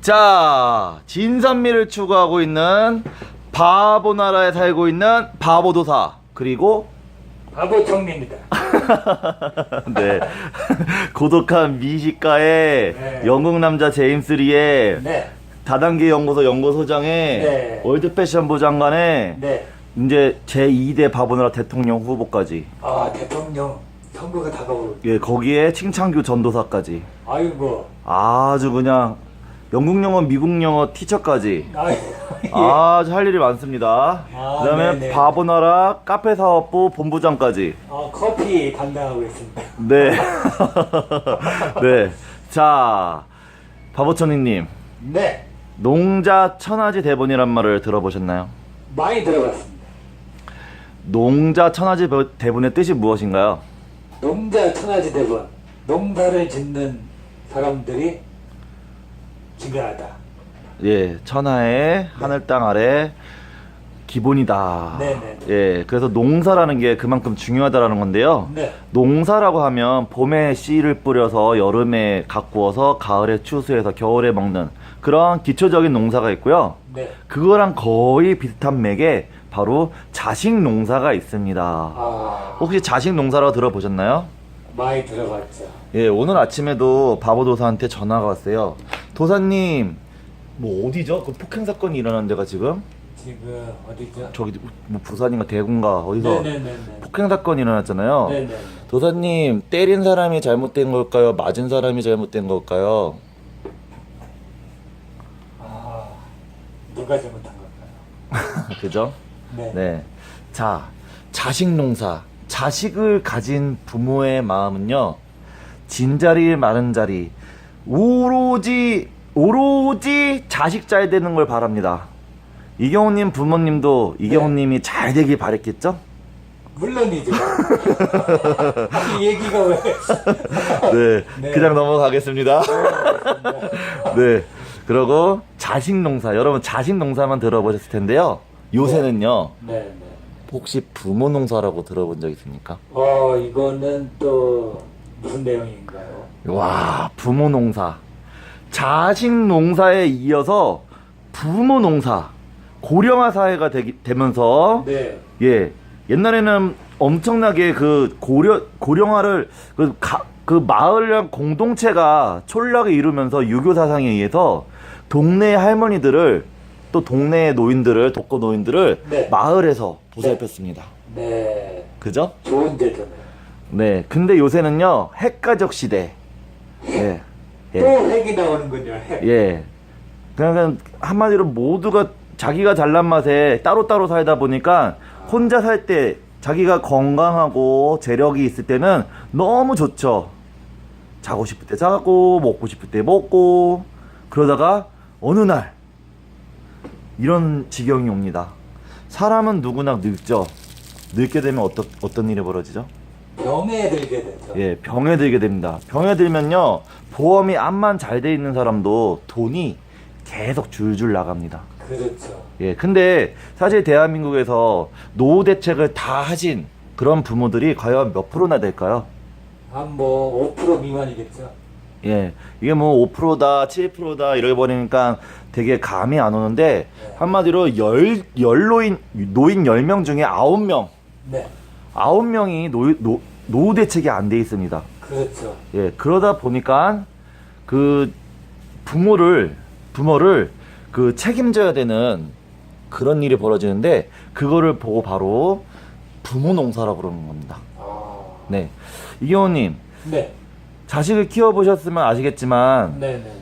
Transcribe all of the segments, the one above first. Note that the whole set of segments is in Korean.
자, 진선미를 추구하고 있는 바보나라에 살고 있는 바보도사, 그리고 바보 청리입니다. 네 고독한 미식가의 네. 영국 남자 제임스 리의 네. 다단계 연구소 연구소장의 네. 월드 패션부 장관의 네. 이제 제2대 바보나라 대통령 후보까지, 아, 대통령 선거가 다가오고. 예, 거기에 칭찬교 전도사까지, 아이고. 아주 그냥 영국 영어 미국 영어 티처까지 예. 아주 할 일이 많습니다. 아, 그다음에 네네. 바보나라 카페 사업부 본부장까지. 커피 담당하고 있습니다. 네. 네. 자, 바보천이님, 네. 농자 천하지 대본이란 말을 들어보셨나요? 많이 들어봤습니다. 농자 천하지 대본의 뜻이 무엇인가요? 농자 천하지 대본. 농사를 짓는 사람들이 중요하다. 예, 천하의 하늘 땅 아래 기본이다. 네네. 예, 그래서 농사라는 게 그만큼 중요하다라는 건데요. 네. 농사라고 하면 봄에 씨를 뿌려서 여름에 가꾸어서 가을에 추수해서 겨울에 먹는 그런 기초적인 농사가 있고요. 네. 그거랑 거의 비슷한 맥에 바로 자식 농사가 있습니다. 아, 혹시 자식 농사라고 들어보셨나요? 많이 들어봤죠. 예, 오늘 아침에도 바보도사한테 전화가 왔어요. 도사님, 뭐 어디죠? 그 폭행 사건이 일어난 데가 지금? 지금 어디죠? 저기 뭐 부산인가 대구인가 어디서 네네네네. 폭행 사건이 일어났잖아요. 네네. 도사님, 때린 사람이 잘못된 걸까요? 맞은 사람이 잘못된 걸까요? 아, 누가 잘못한 걸까요? 그죠? 네. 네. 자, 자식 농사. 자식을 가진 부모의 마음은요, 진자리 마른 자리, 오로지 자식 잘 되는 걸 바랍니다. 이경호님 부모님도 이경호님이 잘 되길 바랬겠죠? 물론이죠. 이 얘기가 왜? 네, 네. 그냥 넘어가겠습니다. 네, 그리고 자식 농사. 여러분 자식 농사만 들어보셨을 텐데요. 요새는요, 네, 네. 혹시 부모 농사라고 들어본 적 있습니까? 이거는 또 무슨 내용인가요? 와, 부모 농사. 자식 농사에 이어서 부모 농사. 고령화 사회가 되면서, 네. 예, 옛날에는 엄청나게 그 고령화를 그 마을이랑 공동체가 촌락을 이루면서 유교 사상에 의해서 동네 할머니들을, 또 동네 노인들을, 독거 노인들을 네. 마을에서 보살폈습니다. 네. 그죠? 좋은 제잖아요. 네. 근데 요새는요, 핵가족 시대. 예. 또 핵이 나오는군요. 핵. 예. 그냥 한마디로 모두가 자기가 잘난 맛에 따로따로 살다 보니까 혼자 살 때 자기가 건강하고 재력이 있을 때는 너무 좋죠. 자고 싶을 때 자고, 먹고 싶을 때 먹고, 그러다가 어느 날 이런 지경이 옵니다. 사람은 누구나 늙죠. 늙게 되면 어떤 일이 벌어지죠? 병에 들게 되죠. 예, 병에 들게 됩니다. 병에 들면요, 보험이 암만 잘 돼 있는 사람도 돈이 계속 줄줄 나갑니다. 그렇죠. 예, 근데 사실 대한민국에서 노후 대책을 다 하신 그런 부모들이 과연 몇 프로나 될까요? 한 뭐 5% 미만이겠죠. 예, 이게 뭐 5%다, 7%다 이래 버리니까 되게 감이 안 오는데, 네. 한마디로 노인 10명 중에 9명, 네. 9명이 노후 대책이 안 돼 있습니다. 그렇죠. 예, 그러다 보니까 그 부모를 그 책임져야 되는 그런 일이 벌어지는데, 그거를 보고 바로 부모 농사라고 그러는 겁니다. 아. 네, 이경호님, 네. 자식을 키워보셨으면 아시겠지만 네, 네, 네.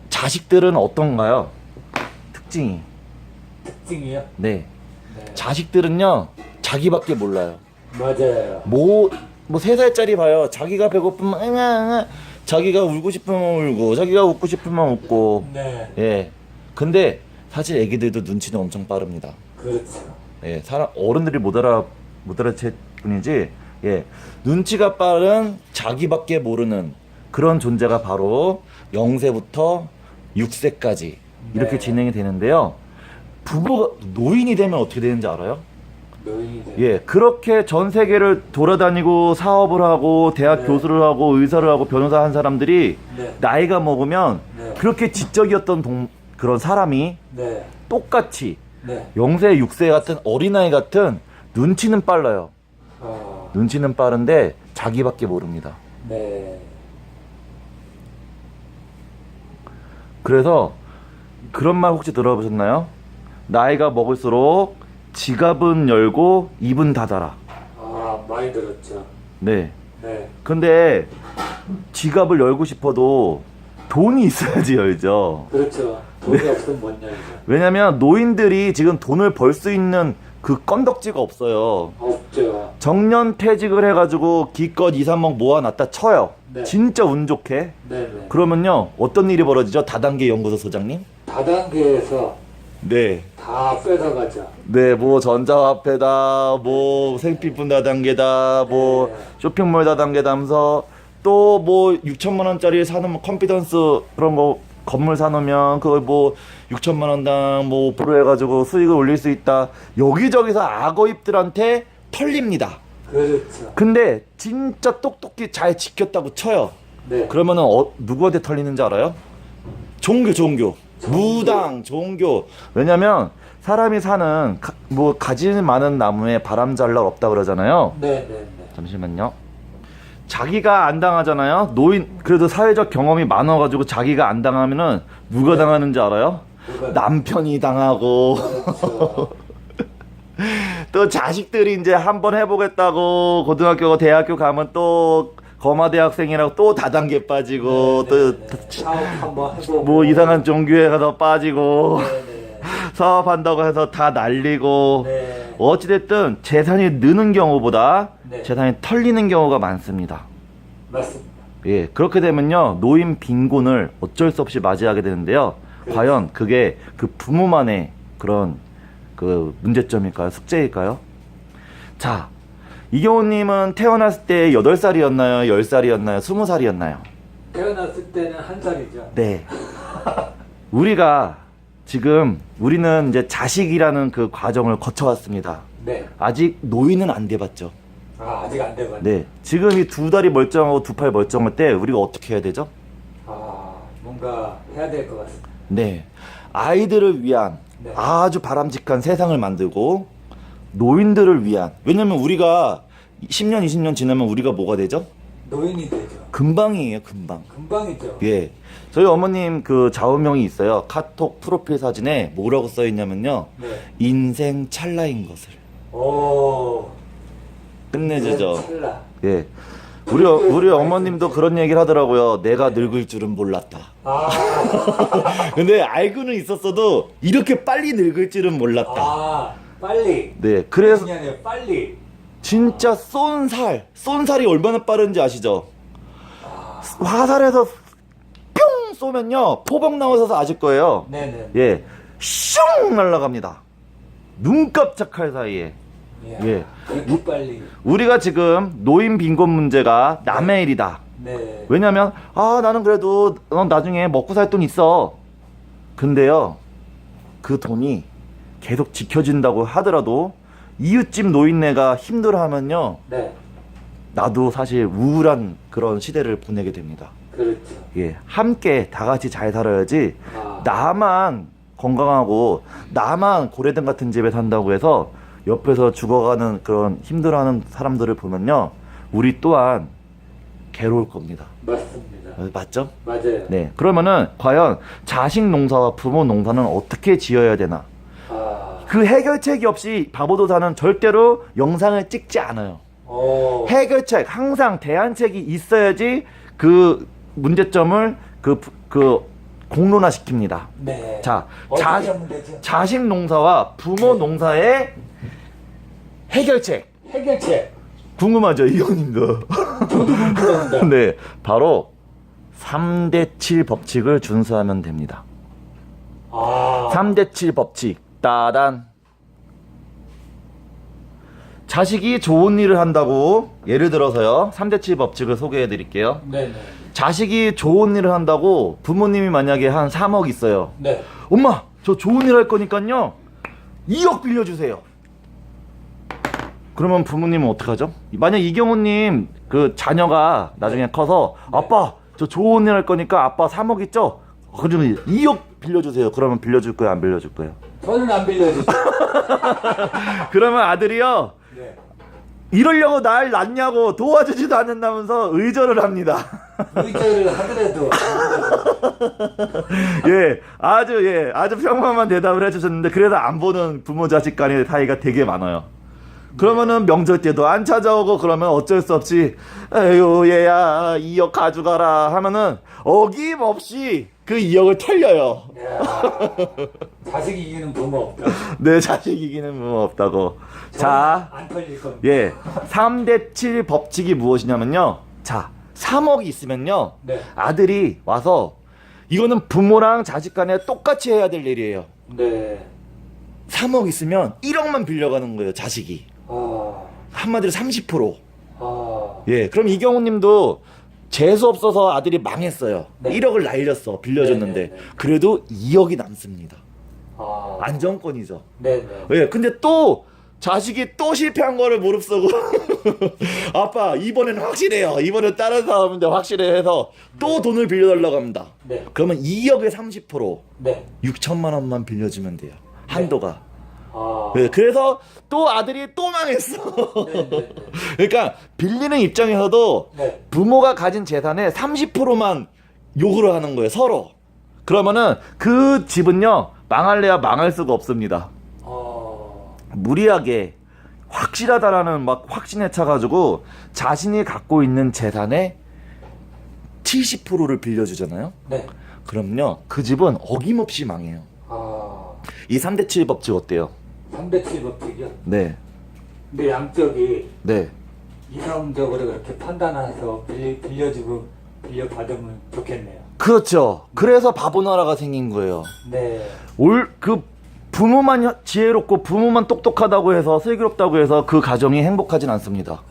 자식들은 어떤가요? 특징이. 특징이요? 네, 네. 자식들은요, 자기밖에 몰라요. 맞아요. 뭐 3살짜리 봐요. 자기가 배고프면 응아, 자기가 울고 싶으면 울고, 자기가 웃고 싶으면 웃고. 네. 예. 근데 사실 애기들도 눈치는 엄청 빠릅니다. 그렇죠. 예. 어른들이 못 알아챌 뿐이지, 예. 눈치가 빠른 자기밖에 모르는 그런 존재가 바로 0세부터 6세까지 이렇게 네. 진행이 되는데요. 부부가 노인이 되면 어떻게 되는지 알아요? 노인이 되죠. 예, 그렇게 전 세계를 돌아다니고 사업을 하고 대학 네. 교수를 하고 의사를 하고 변호사 한 사람들이 네. 나이가 먹으면 네. 그렇게 지적이었던 그런 사람이 네. 똑같이 네. 0세, 6세 같은 어린아이 같은 눈치는 빨라요. 눈치는 빠른데 자기밖에 모릅니다. 네. 그래서 그런 말 혹시 들어보셨나요? 나이가 먹을수록 지갑은 열고 입은 닫아라. 많이 들었죠. 네. 네. 근데 지갑을 열고 싶어도 돈이 있어야지 열죠. 그렇죠. 돈이 없으면 못 열죠. 왜냐면 노인들이 지금 돈을 벌 수 있는 그 건덕지가 없어요. 없죠. 정년퇴직을 해가지고 기껏 2, 3억 모아놨다 쳐요. 네. 진짜 운 좋게. 네네. 그러면요 어떤 일이 벌어지죠? 다단계 연구소 소장님? 다단계에서 네. 다 뺏어가죠. 네, 뭐 전자화폐다, 뭐 생필품 다단계다, 뭐 네. 쇼핑몰 다단계다 하면서 또 뭐 6천만 원짜리 사는 뭐 컴피던스 그런 거 건물 사놓으면 그걸 뭐 6천만 원당 뭐 5% 해가지고 수익을 올릴 수 있다. 여기저기서 악어입들한테 털립니다. 그렇죠. 근데 진짜 똑똑히 잘 지켰다고 쳐요. 네. 그러면은 누구한테 털리는지 알아요? 종교. 무당, 종교. 왜냐면 사람이 사는 뭐 가지 많은 나무에 바람 잘 날 없다 그러잖아요. 네네네. 잠시만요. 자기가 안 당하잖아요. 노인 그래도 사회적 경험이 많아가지고 자기가 안 당하면은 누가 당하는지 알아요? 남편이 당하고 그렇죠. 또 자식들이 이제 한번 해보겠다고 고등학교, 대학교 가면 또 거마대학생이라고 또 다단계 빠지고 또 사업 한번 해보고 뭐 이상한 종교에 가서 빠지고 네네. 사업한다고 해서 다 날리고 네. 어찌됐든 재산이 느는 경우보다 네. 재산이 털리는 경우가 많습니다. 맞습니다. 예, 그렇게 되면요 노인 빈곤을 어쩔 수 없이 맞이하게 되는데요. 그렇죠. 과연 그게 그 부모만의 그런 그 문제점일까요? 숙제일까요? 자, 이경호님은 태어났을 때 8살이었나요? 10살이었나요? 20살이었나요? 태어났을 때는 1살이죠. 네. 우리가 지금 우리는 이제 자식이라는 그 과정을 거쳐왔습니다. 네. 아직 노인은 안 돼봤죠. 아직 안 돼봤네. 네. 지금 이 두 다리 멀쩡하고 두 팔 멀쩡할 때 우리가 어떻게 해야 되죠? 뭔가 해야 될 것 같습니다. 네. 아이들을 위한 네. 아주 바람직한 세상을 만들고 노인들을 위한 왜냐면 우리가 10년, 20년 지나면 우리가 뭐가 되죠? 노인이 되죠. 금방이에요, 금방. 금방이죠. 예. 저희 어머님 그 좌우명이 있어요. 카톡 프로필 사진에 뭐라고 써 있냐면요. 네. 인생 찰나인 것을. 오. 끝내주죠. 찰나. 예. 우리 어머님도 그런 얘기를 하더라고요. 내가 늙을 줄은 몰랐다. 근데 알고는 있었어도 이렇게 빨리 늙을 줄은 몰랐다. 빨리. 네. 그래서 중요해요. 빨리. 진짜 쏜살이 얼마나 빠른지 아시죠? 화살에서 뿅 쏘면요. 포병 나오셔서 아실 거예요. 네네. 예. 슝 날아갑니다. 눈 깜짝할 사이에. 예. 그렇게 빨리. 우리가 지금 노인 빈곤 문제가 남의 일이다. 네. 왜냐면 나는 그래도 나중에 먹고 살 돈 있어. 근데요. 그 돈이 계속 지켜진다고 하더라도 이웃집 노인네가 힘들어하면요. 네. 나도 사실 우울한 그런 시대를 보내게 됩니다. 그렇죠. 예. 함께 다 같이 잘 살아야지 아. 나만 건강하고 나만 고래등 같은 집에 산다고 해서 옆에서 죽어가는 그런 힘들어하는 사람들을 보면요. 우리 또한 괴로울 겁니다. 맞습니다. 맞죠? 맞아요. 네. 그러면은 과연 자식 농사와 부모 농사는 어떻게 지어야 되나? 그 해결책이 없이 바보도사는 절대로 영상을 찍지 않아요. 해결책, 항상 대안책이 있어야지 그 문제점을 공론화 시킵니다. 네. 자, 어떻게 하면 되죠? 자식 농사와 부모 농사의 해결책. 궁금하죠, 이형님도? 저도 궁금합니다. 네, 바로 3대7 법칙을 준수하면 됩니다. 3대7 법칙. 따단. 자식이 좋은 일을 한다고 예를 들어서요. 3대7 법칙을 소개해 드릴게요. 네네. 자식이 좋은 일을 한다고 부모님이 만약에 한 3억 있어요. 네. 엄마, 저 좋은 일 할 거니까요. 2억 빌려주세요. 그러면 부모님은 어떡하죠? 만약 이경호님 그 자녀가 나중에 커서 네. 아빠 저 좋은 일 할 거니까 아빠 3억 있죠? 그러면 2억 빌려주세요. 그러면 빌려줄 거예요, 안 빌려줄 거예요? 저는 안 빌려주죠. 그러면 아들이요. 네. 이러려고 날 낳냐고 도와주지도 않는다면서 의절을 합니다. 의절을 하더라도 아주 평범한 대답을 해주셨는데 그래도 안 보는 부모 자식 간의 사이가 되게 많아요. 그러면은 명절 때도 안 찾아오고 그러면 어쩔 수 없이 에휴 얘야 2억 가져가라 하면은 어김없이 그 2억을 털려요. 자식 이기는 부모 없다. 내 자식 이기는 부모 없다고. 자, 안 털릴 겁니다. 3대 7 법칙이 무엇이냐면요. 자, 3억이 있으면요. 네. 아들이 와서 이거는 부모랑 자식 간에 똑같이 해야 될 일이에요. 네. 3억 있으면 1억만 빌려가는 거예요, 자식이. 한마디로 30%. 그럼 이경호님도 재수 없어서 아들이 망했어요. 네. 1억을 날렸어, 빌려줬는데. 네. 그래도 2억이 남습니다. 안정권이죠. 네네. 근데 또 자식이 또 실패한 거를 무릅쓰고 아빠 이번에는 확실해요. 이번엔 다른 사람인데 확실해 해서 또 돈을 빌려달라고 합니다. 네. 그러면 2억의 30% 네. 6천만 원만 빌려주면 돼요. 한도가. 아. 그래서 또 아들이 또 망했어. 네. 그러니까 빌리는 입장에서도 네. 부모가 가진 재산의 30%만 요구를 하는 거예요, 서로. 그러면은 그 집은요 망할래야 망할 수가 없습니다. 무리하게 확실하다라는 막 확신에 차가지고 자신이 갖고 있는 재산의 70%를 빌려주잖아요. 네. 그럼요 그 집은 어김없이 망해요. 이 3대 7 법칙 어때요? 3대 7 법칙이요? 네. 근데 양쪽이 네. 이성적으로 그렇게 판단해서 빌려주고 빌려받으면 좋겠네요. 그렇죠. 그래서 바보 나라가 생긴 거예요. 네. 부모만 지혜롭고 부모만 똑똑하다고 해서 슬기롭다고 해서 그 가정이 행복하진 않습니다.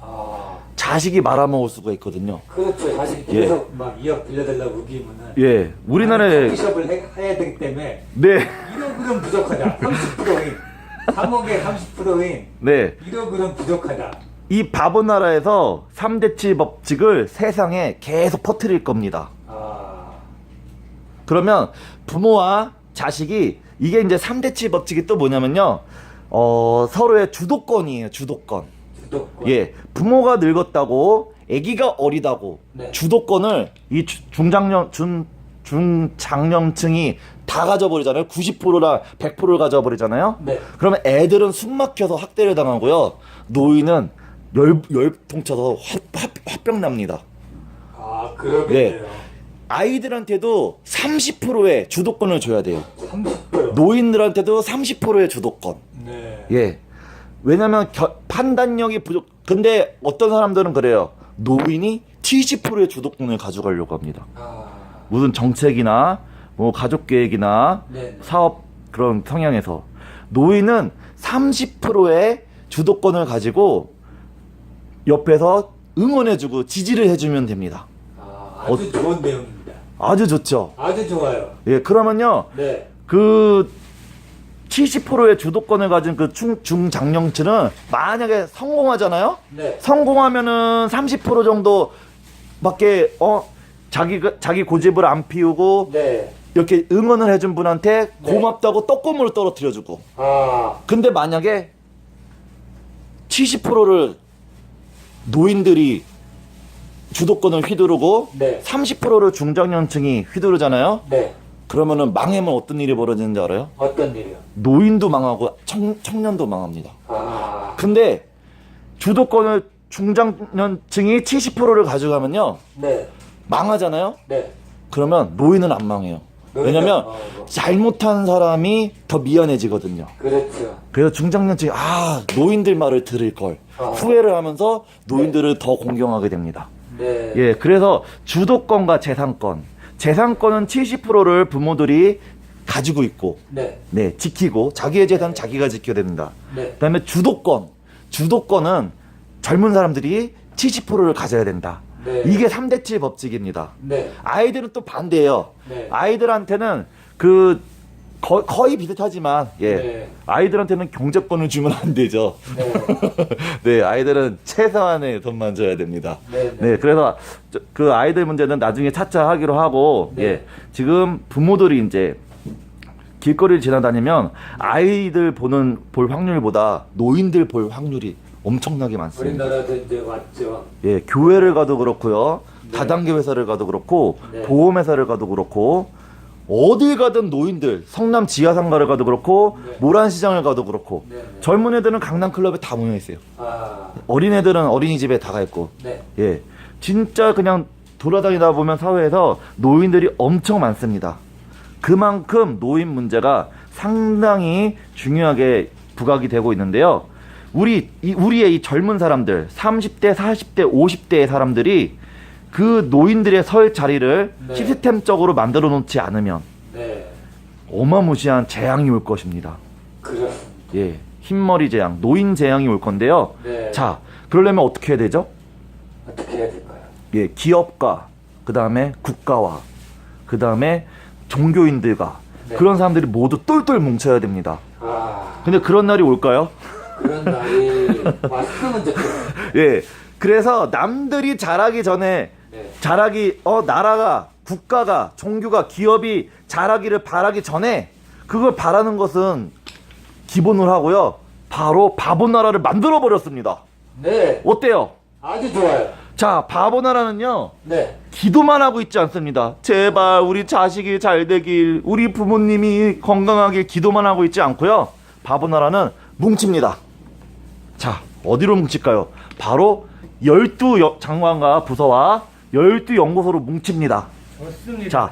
자식이 말아먹을 수가 있거든요. 그렇죠. 자식이 계속 막 2억 빌려달라고 우기면은 우리나라에 커피숍을 해야 되기 때문에 네. 1억은 부족하다. 30%인 3억에 30%인 네. 1억은 부족하다. 이 바보 나라에서 3대 7 법칙을 세상에 계속 퍼뜨릴 겁니다. 그러면 부모와 자식이 이게 이제 3대 7 법칙이 또 뭐냐면요. 서로의 주도권이에요. 주도권. 부모가 늙었다고 아기가 어리다고 네. 주도권을 이 중장년층이 다 가져버리잖아요. 90%나 100%를 가져버리잖아요. 네. 그러면 애들은 숨 막혀서 학대를 당하고요. 노인은 열통 쳐서 화병 납니다. 그러겠네요. 아이들한테도 30%의 주도권을 줘야 돼요. 30%. 노인들한테도 30%의 주도권. 네. 왜냐면 판단력이 부족. 근데 어떤 사람들은 그래요. 노인이 70%의 주도권을 가져가려고 합니다. 무슨 정책이나 뭐 가족 계획이나 네. 사업 그런 성향에서 노인은 30%의 주도권을 가지고 옆에서 응원해주고 지지를 해주면 됩니다. 아주 좋은 내용입니다. 아주 좋죠. 아주 좋아요. 그러면요. 네. 그 70%의 주도권을 가진 그 중장년층은 만약에 성공하잖아요. 네. 성공하면은 30% 정도밖에 자기 고집을 안 피우고 네. 이렇게 응원을 해준 분한테 네. 고맙다고 떡고물을 떨어뜨려주고. 아. 근데 만약에 70%를 노인들이 주도권을 휘두르고 네. 30%를 중장년층이 휘두르잖아요. 네. 그러면은 망하면 어떤 일이 벌어지는지 알아요? 어떤 일이요? 노인도 망하고 청년도 망합니다. 아. 근데 주도권을 중장년층이 70%를 가져가면요. 네. 망하잖아요. 네. 그러면 노인은 안 망해요. 왜냐면 잘못한 사람이 더 미안해지거든요. 그렇죠. 그래서 중장년층이 노인들 말을 들을 걸 후회를 하면서 노인들을 더 공경하게 됩니다. 네. 그래서 주도권과 재산권은 70%를 부모들이 가지고 있고 네. 지키고 자기의 재산 자기가 지켜야 됩니다. 네. 그다음에 주도권은 젊은 사람들이 70%를 가져야 된다. 네. 이게 3대 7 법칙입니다. 네. 아이들은 또 반대예요. 네. 아이들한테는 거의 비슷하지만 네. 아이들한테는 경제권을 주면 안 되죠. 네. 아이들은 최소한의 돈만 줘야 됩니다. 네. 그래서 그 아이들 문제는 나중에 차차 하기로 하고 네. 지금 부모들이 이제 길거리를 지나다니면 아이들 볼 확률보다 노인들 볼 확률이 엄청나게 많습니다. 우리나라도 이제 왔죠. 예, 교회를 가도 그렇고요. 네. 다단계 회사를 가도 그렇고 네. 보험회사를 가도 그렇고 어딜 가든 노인들, 성남 지하상가를 가도 그렇고 네. 모란시장을 가도 그렇고 네, 네. 젊은 애들은 강남클럽에 다 모여 있어요. 아, 어린애들은 어린이집에 다 가 있고. 네. 예, 진짜 그냥 돌아다니다 보면 사회에서 노인들이 엄청 많습니다. 그만큼 노인 문제가 상당히 중요하게 부각이 되고 있는데요. 우리의 이 젊은 사람들, 30대, 40대, 50대의 사람들이 그 노인들의 설 자리를 네. 시스템적으로 만들어 놓지 않으면 네. 어마무시한 재앙이 올 것입니다. 그렇습니다. 예, 흰머리 재앙, 노인 재앙이 올 건데요. 네. 자, 그러려면 어떻게 해야 되죠? 어떻게 해야 될까요? 예, 기업가, 그 다음에 국가와, 그 다음에 종교인들과 네. 그런 사람들이 모두 똘똘 뭉쳐야 됩니다. 아, 근데 그런 날이 올까요? 그런 날이 왔으면 좋겠어요. 예, 그래서 남들이 잘하기 전에 네. 나라가, 국가가, 종교가, 기업이 잘하기를 바라기 전에 그걸 바라는 것은 기본으로 하고요. 바로 바보 나라를 만들어 버렸습니다. 네. 어때요? 아주 좋아요. 자, 바보 나라는요. 네. 기도만 하고 있지 않습니다. 제발 우리 자식이 잘 되길, 우리 부모님이 건강하길 기도만 하고 있지 않고요. 바보 나라는 뭉칩니다. 자, 어디로 뭉칠까요? 바로 12장관과 부서와 12연구소로 뭉칩니다. 좋습니다. 자,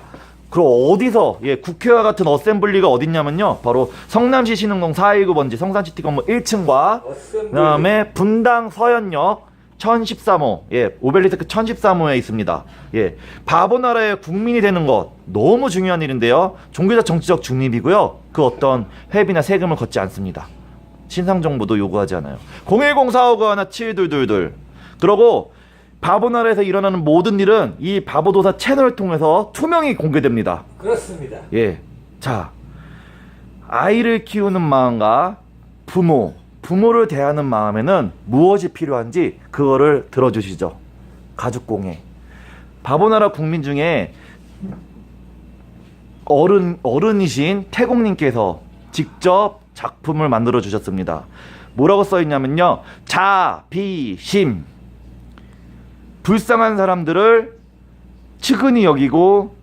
그럼 어디서, 예, 국회와 같은 어셈블리가 어딨냐면요. 바로 성남시 신흥동 419번지 성산시티 건물 1층과 어셈블리. 그 다음에 분당 서현역 1013호, 예, 오벨리스크 1013호에 있습니다. 예, 바보 나라의 국민이 되는 것 너무 중요한 일인데요. 종교적 정치적 중립이고요. 그 어떤 회비나 세금을 걷지 않습니다. 신상 정보도 요구하지 않아요. 010-4591-7222. 그러고 바보 나라에서 일어나는 모든 일은 이 바보도사 채널을 통해서 투명히 공개됩니다. 그렇습니다. 예, 자, 아이를 키우는 마음과 부모를 대하는 마음에는 무엇이 필요한지 그거를 들어주시죠. 가죽공예. 바보나라 국민 중에 어른이신 태공님께서 직접 작품을 만들어 주셨습니다. 뭐라고 써있냐면요. 자비심. 불쌍한 사람들을 측은히 여기고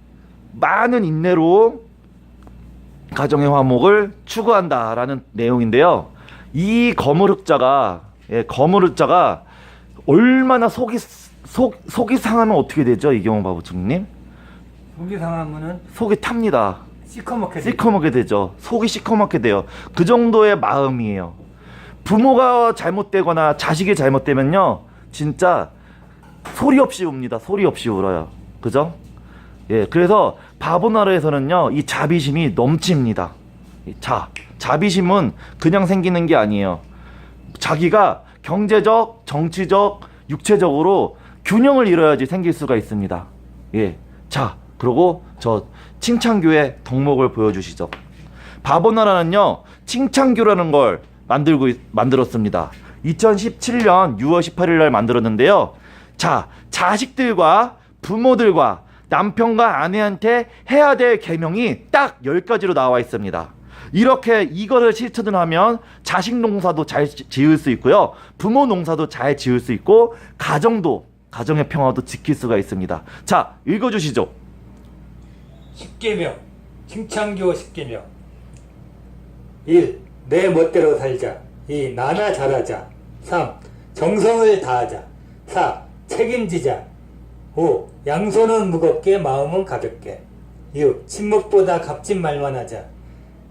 많은 인내로 가정의 화목을 추구한다라는 내용인데요. 이 거물흑자가 얼마나 속이 상하면 어떻게 되죠? 이경호 바보충님? 속이 상하면은 속이 탑니다. 시커멓게 되죠. 속이 시커멓게 돼요. 그 정도의 마음이에요. 부모가 잘못되거나 자식이 잘못되면요, 진짜 소리 없이 웁니다. 소리 없이 울어요. 그죠? 예, 그래서 바보 나라에서는요, 이 자비심이 넘칩니다. 자비심은 그냥 생기는 게 아니에요. 자기가 경제적, 정치적, 육체적으로 균형을 이뤄야지 생길 수가 있습니다. 예. 자, 그리고 저 칭찬교의 덕목을 보여주시죠. 바보 나라는요, 칭찬교라는 걸 만들었습니다. 2017년 6월 18일 날 만들었는데요. 자, 자식들과 부모들과 남편과 아내한테 해야 될 계명이 딱 10가지로 나와 있습니다. 이렇게 이거를 실천을 하면 자식 농사도 잘 지을 수 있고요. 부모 농사도 잘 지을 수 있고 가정의 평화도 지킬 수가 있습니다. 자, 읽어주시죠. 10계명, 칭찬교 10계명. 1. 내 멋대로 살자. 2. 나나 잘하자. 3. 정성을 다하자. 4. 책임지자. 5. 양손은 무겁게 마음은 가볍게. 6. 침묵보다 값진 말만 하자.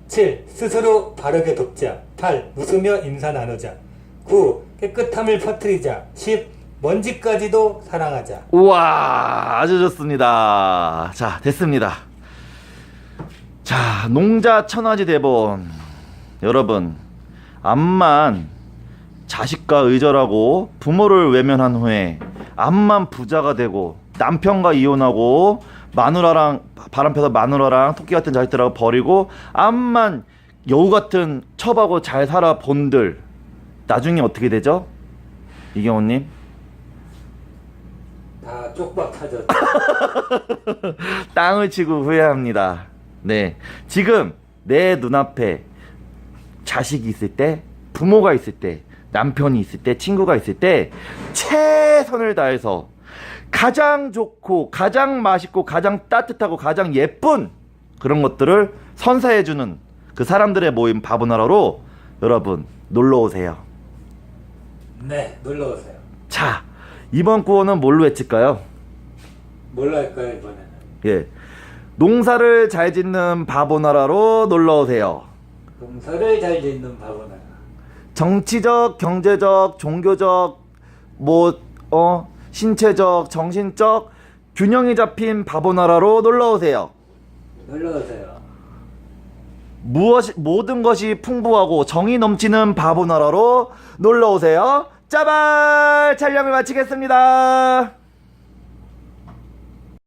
7. 스스로 바르게 돕자. 8. 웃으며 인사 나누자. 9. 깨끗함을 퍼뜨리자. 10. 먼지까지도 사랑하자. 우와, 아주 좋습니다. 자, 됐습니다. 자, 농자 천하지 대본. 여러분, 암만 자식과 의절하고 부모를 외면한 후에 암만 부자가 되고 남편과 이혼하고 마누라랑 바람펴서 마누라랑 토끼 같은 자식들하고 버리고 암만 여우 같은 첩하고 잘 살아 본들 나중에 어떻게 되죠? 이경호님? 다 쪽박 타죠. 땅을 치고 후회합니다. 네, 지금 내 눈앞에 자식이 있을 때, 부모가 있을 때, 남편이 있을 때, 친구가 있을 때 최선을 다해서 가장 좋고 가장 맛있고 가장 따뜻하고 가장 예쁜 그런 것들을 선사해주는 그 사람들의 모임 바보나라로 여러분 놀러오세요. 네, 놀러 오세요. 자, 이번 구호는 뭘로 외칠까요? 뭘로 할까요, 이번에는? 예, 농사를 잘 짓는 바보나라로 놀러오세요. 농사를 잘 짓는 바보나라. 정치적, 경제적, 종교적, 신체적, 정신적 균형이 잡힌 바보나라로 놀러오세요. 놀러 오세요. 모든 것이 풍부하고 정이 넘치는 바보나라로 놀러오세요. 짜발! 촬영을 마치겠습니다.